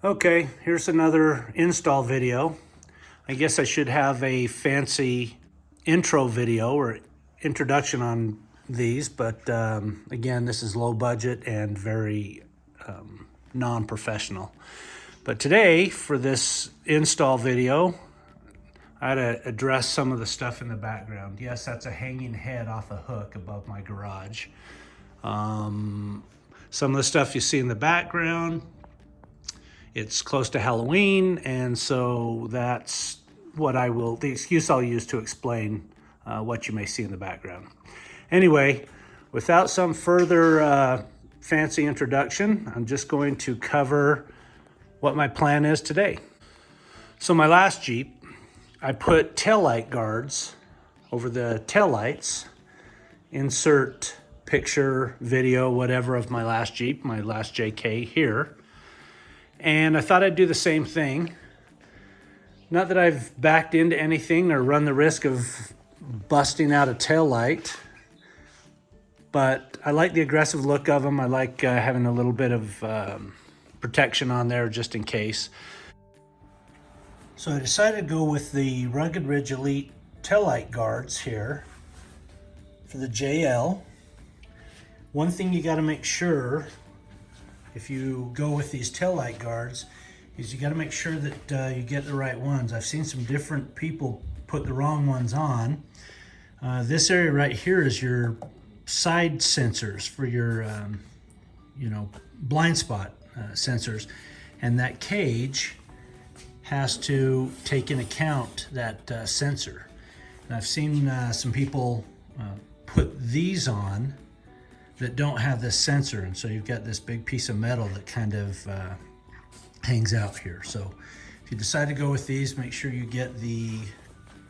Okay, here's another install video. I guess I should have a fancy intro video or introduction on these, but again, this is low budget and very non-professional. But today, for this install video, I had to address some of the stuff in the background. Yes, that's a hanging head off a hook above my garage. Some of the stuff you see in the background, it's close to Halloween, and so that's the excuse I'll use to explain what you may see in the background. Anyway, without some further fancy introduction, I'm just going to cover what my plan is today. So my last Jeep, I put taillight guards over the taillights. Insert picture, video, whatever of my last Jeep, my last JK here. And I thought I'd do the same thing. Not that I've backed into anything or run the risk of busting out a taillight, but I like the aggressive look of them. I like having a little bit of protection on there just in case. So I decided to go with the Rugged Ridge Elite taillight guards here for the JL. One thing you got to make sure if you go with these taillight guards is you got to make sure that you get the right ones. I've seen some different people put the wrong ones on. This area right here is your side sensors for your blind spot sensors, and that cage has to take into account that sensor. And I've seen some people put these on that don't have this sensor, and so you've got this big piece of metal that kind of hangs out here. So if you decide to go with these, make sure you get the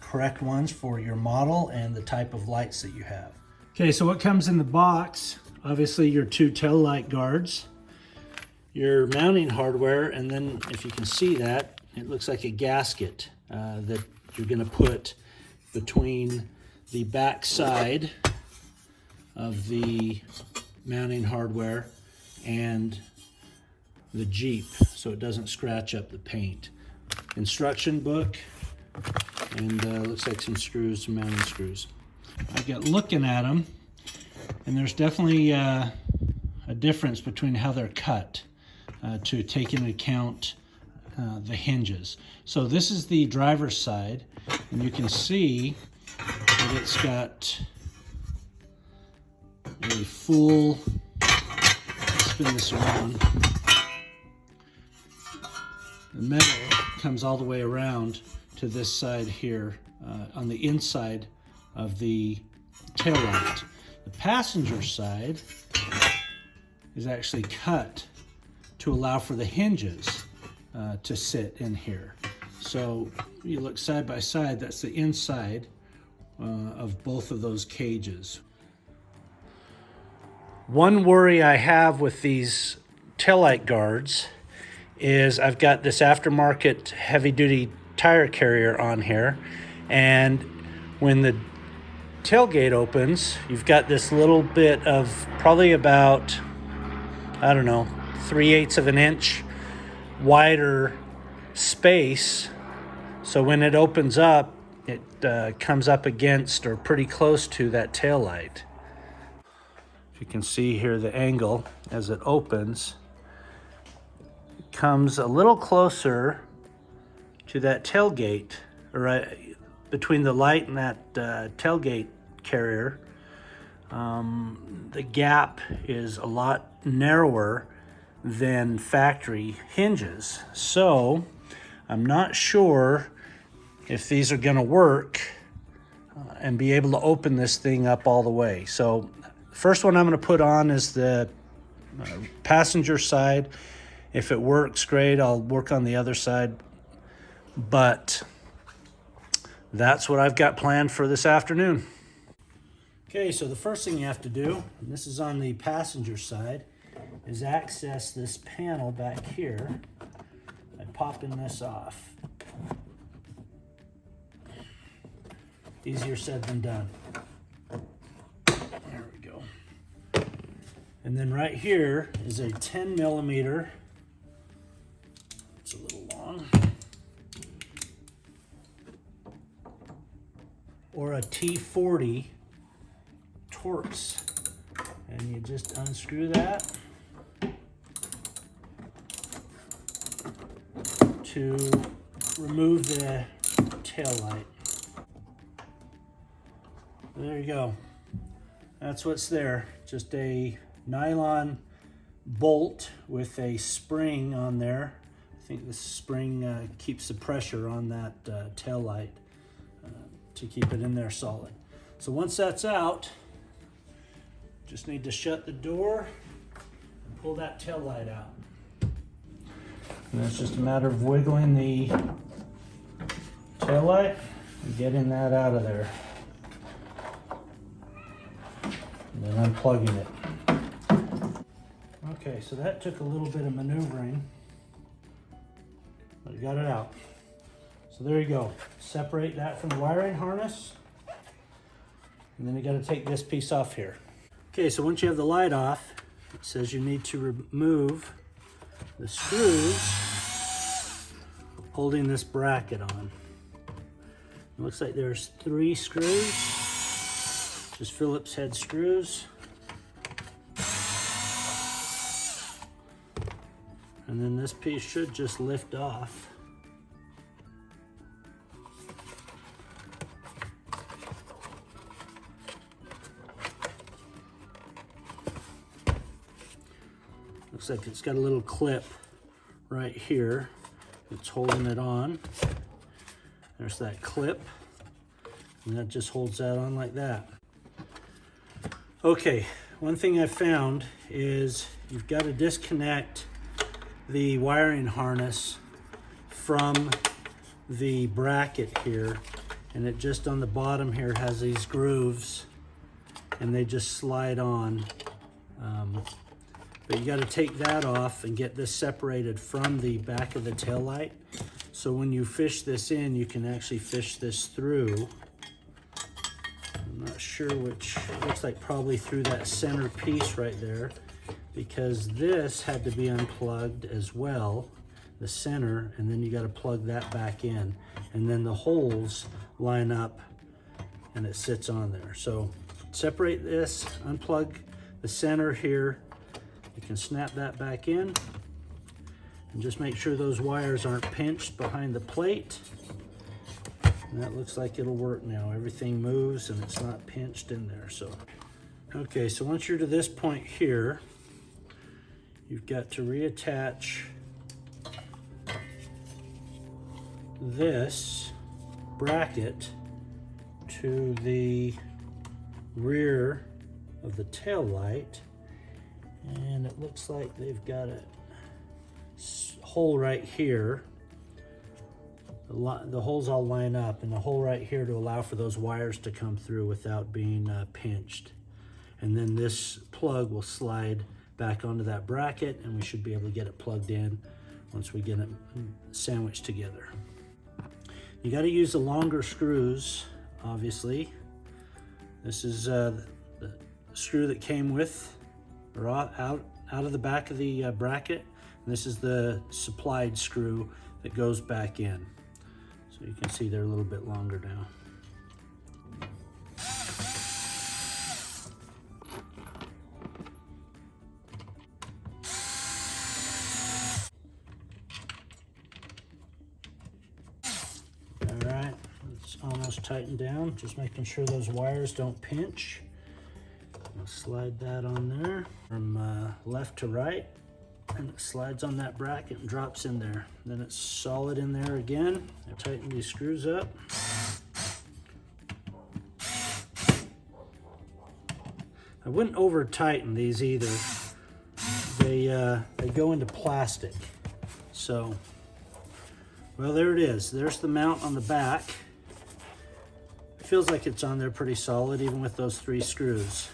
correct ones for your model and the type of lights that you have. Okay, so what comes in the box? Obviously your two tail light guards, your mounting hardware, and then if you can see that, it looks like a gasket that you're gonna put between the back side of the mounting hardware and the Jeep so it doesn't scratch up the paint. Instruction book, and looks like some screws, some mounting screws. I got looking at them, and there's definitely a difference between how they're cut to take into account the hinges. So this is the driver's side, and you can see that it's got a full, spin this around, the metal comes all the way around to this side here on the inside of the tail light. The passenger side is actually cut to allow for the hinges to sit in here. So you look side by side, that's the inside of both of those cages. One worry I have with these taillight guards is I've got this aftermarket heavy-duty tire carrier on here, and when the tailgate opens, you've got this little bit of probably about, I don't know, 3/8 of an inch wider space. So when it opens up, it comes up against or pretty close to that tail light. If you can see here the angle as it opens, it comes a little closer to that tailgate, right between the light and that tailgate carrier. The gap is a lot narrower than factory hinges. So I'm not sure if these are gonna work and be able to open this thing up all the way. So first one I'm going to put on is the passenger side. If it works, great. I'll work on the other side. But that's what I've got planned for this afternoon. Okay, so the first thing you have to do, and this is on the passenger side, is access this panel back here by popping this off. Easier said than done. There we go. And then right here is a 10 millimeter just a little long. Or a T40 Torx. And you just unscrew that to remove the tail light. There you go. That's what's there. Just a nylon bolt with a spring on there. I think the spring keeps the pressure on that tail light to keep it in there solid. So once that's out, just need to shut the door and pull that tail light out. And it's just a matter of wiggling the tail light and getting that out of there. And then unplugging it. Okay, so that took a little bit of maneuvering, but I got it out. So there you go. Separate that from the wiring harness. And then you got to take this piece off here. Okay, so once you have the light off, it says you need to remove the screws holding this bracket on. It looks like there's 3 screws, just Phillips head screws. And then this piece should just lift off. Looks like it's got a little clip right here. It's holding it on. There's that clip. And that just holds that on like that. Okay, one thing I found is you've got to disconnect the wiring harness from the bracket here, and it just on the bottom here has these grooves and they just slide on. But you got to take that off and get this separated from the back of the tail light. So when you fish this in, you can actually fish this through. I'm not sure which, looks like probably through that center piece right there, because this had to be unplugged as well, the center, and then you got to plug that back in. And then the holes line up and it sits on there. So separate this, unplug the center here. You can snap that back in and just make sure those wires aren't pinched behind the plate. And that looks like it'll work now. Everything moves and it's not pinched in there. So, okay, so once you're to this point here, you've got to reattach this bracket to the rear of the tail light. And it looks like they've got a hole right here. The holes all line up, and a hole right here to allow for those wires to come through without being pinched. And then this plug will slide back onto that bracket, and we should be able to get it plugged in once we get it sandwiched together. You got to use the longer screws, obviously. This is the screw that came with, or out of the back of the bracket. And this is the supplied screw that goes back in. So you can see they're a little bit longer now. All right, it's almost tightened down. Just making sure those wires don't pinch. I'll slide that on there from left to right, and it slides on that bracket and drops in there. Then it's solid in there again. I tighten these screws up. I wouldn't over tighten these either. They go into plastic. So, well, there it is. There's the mount on the back. It feels like it's on there pretty solid, even with those 3 screws.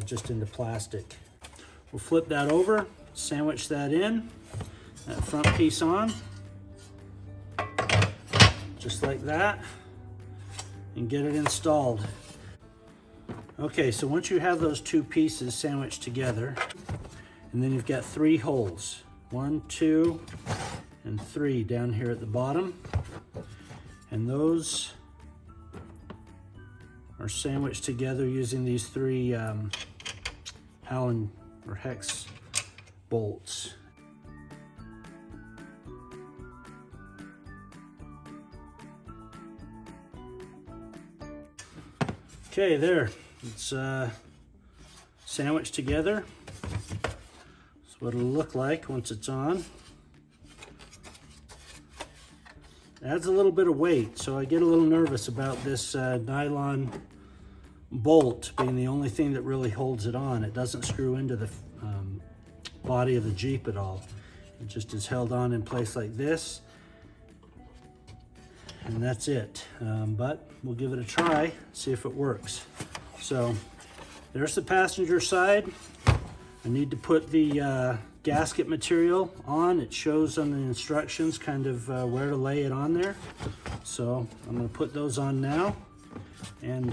Just into plastic. We'll flip that over, sandwich that in, that front piece on, just like that, and get it installed. Okay, so once you have those 2 pieces sandwiched together, and then you've got 3 holes, 1, 2, and 3 down here at the bottom. And those are sandwiched together using these 3 Allen or hex bolts. Okay, there, it's sandwiched together. That's what it'll look like once it's on. It adds a little bit of weight, so I get a little nervous about this nylon bolt being the only thing that really holds it on. It doesn't screw into the body of the Jeep at all. It just is held on in place like this, and that's it. But we'll give it a try, see if it works. So there's the passenger side. I need to put the gasket material on. It shows on the instructions kind of where to lay it on there. So I'm going to put those on now, and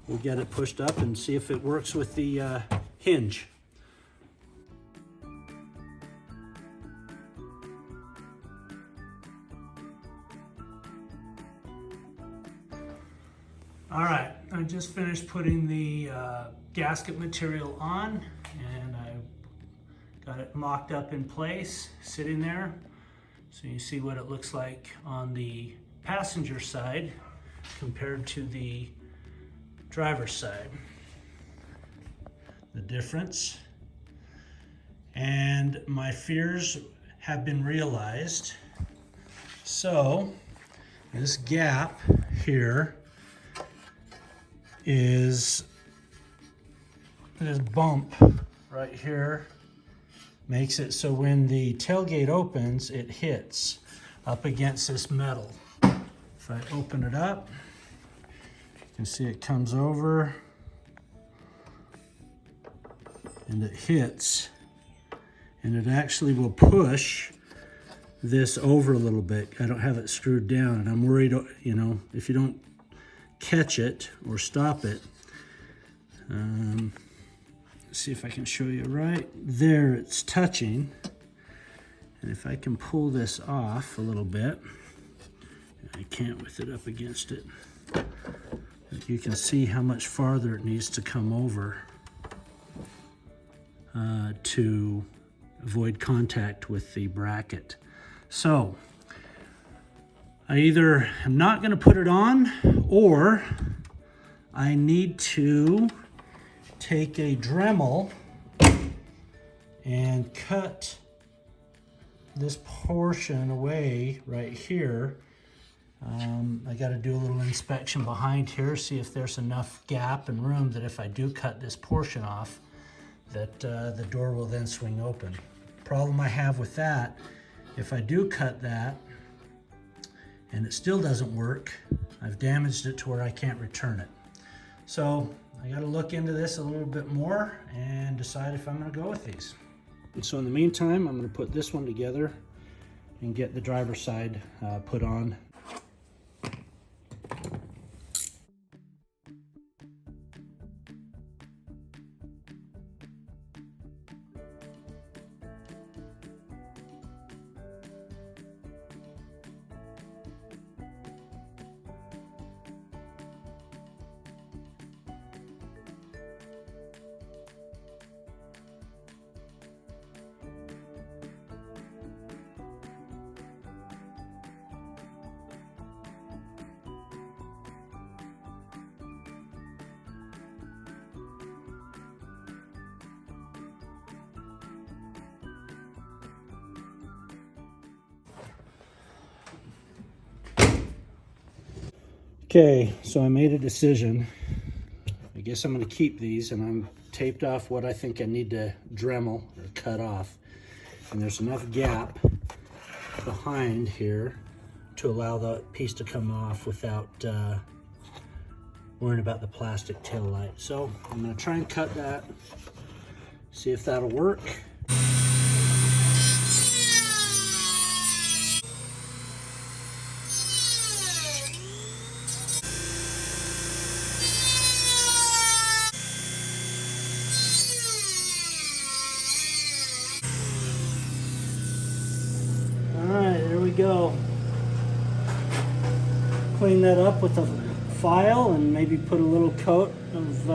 we'll get it pushed up and see if it works with the hinge. All right, I just finished putting the gasket material on, and I got it mocked up in place, sitting there. So you see what it looks like on the passenger side compared to the driver's side. The difference. And my fears have been realized. So this gap here is this bump right here, makes it so when the tailgate opens, it hits up against this metal. If I open it up, you can see it comes over and it hits, and it actually will push this over a little bit. I don't have it screwed down, and I'm worried, you know, if you don't catch it or stop it. See if I can show you right there. It's touching, and if I can pull this off a little bit, I can't with it up against it, but you can see how much farther it needs to come over to avoid contact with the bracket. So I either am not going to put it on, or I need to take a Dremel and cut this portion away right here. I got to do a little inspection behind here, see if there's enough gap and room that if I do cut this portion off, that the door will then swing open. Problem I have with that, if I do cut that and it still doesn't work, I've damaged it to where I can't return it. So I got to look into this a little bit more and decide if I'm going to go with these. And so in the meantime, I'm going to put this one together and get the driver's side put on. Okay, so I made a decision. I guess I'm going to keep these, and I'm taped off what I think I need to Dremel or cut off. And there's enough gap behind here to allow the piece to come off without worrying about the plastic tail light. So I'm going to try and cut that, see if that'll work. go. Clean that up with a file and maybe put a little coat of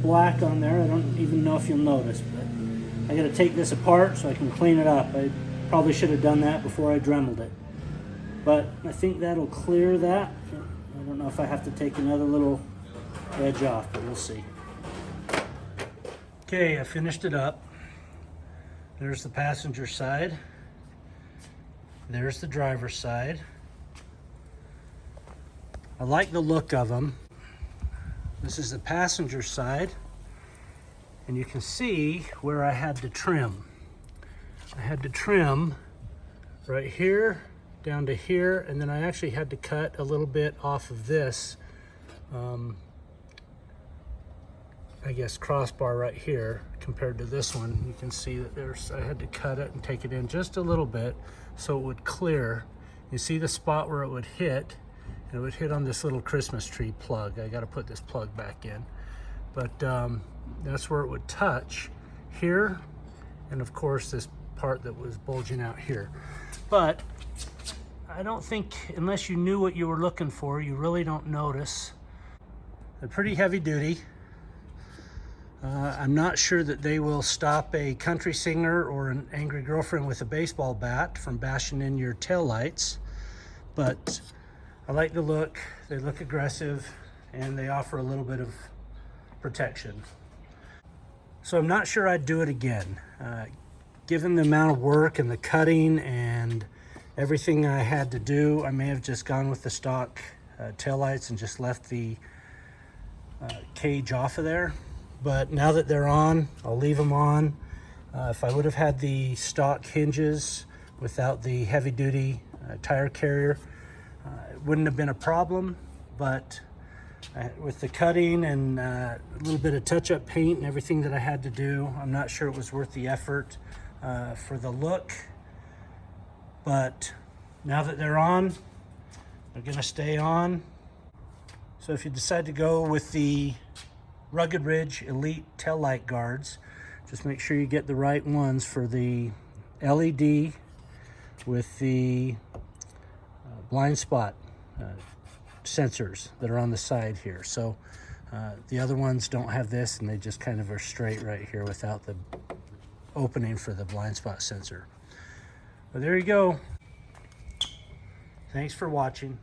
black on there. I don't even know if you'll notice, but I got to take this apart so I can clean it up. I probably should have done that before I Dremeled it, but I think that'll clear that. I don't know if I have to take another little edge off, but we'll see. Okay, I finished it up. There's the passenger side. There's the driver's side. I like the look of them. This is the passenger side, and you can see where I had to trim. I had to trim right here down to here, and then I actually had to cut a little bit off of this I guess crossbar right here compared to this one. You can see that I had to cut it and take it in just a little bit so it would clear. You see the spot where it would hit, and it would hit on this little Christmas tree plug. I got to put this plug back in, but that's where it would touch here, and of course this part that was bulging out here. But I don't think, unless you knew what you were looking for, you really don't notice. They're pretty heavy duty. I'm not sure that they will stop a country singer or an angry girlfriend with a baseball bat from bashing in your taillights, but I like the look. They look aggressive, and they offer a little bit of protection. So I'm not sure I'd do it again. Given the amount of work and the cutting and everything I had to do, I may have just gone with the stock taillights and just left the cage off of there. But now that they're on, I'll leave them on. If I would have had the stock hinges without the heavy duty tire carrier, it wouldn't have been a problem. But with the cutting and a little bit of touch-up paint and everything that I had to do, I'm not sure it was worth the effort for the look. But now that they're on, they're gonna stay on. So if you decide to go with the Rugged Ridge Elite tail light guards, just make sure you get the right ones for the LED with the blind spot sensors that are on the side here. So the other ones don't have this, and they just kind of are straight right here without the opening for the blind spot sensor. But there you go. Thanks for watching.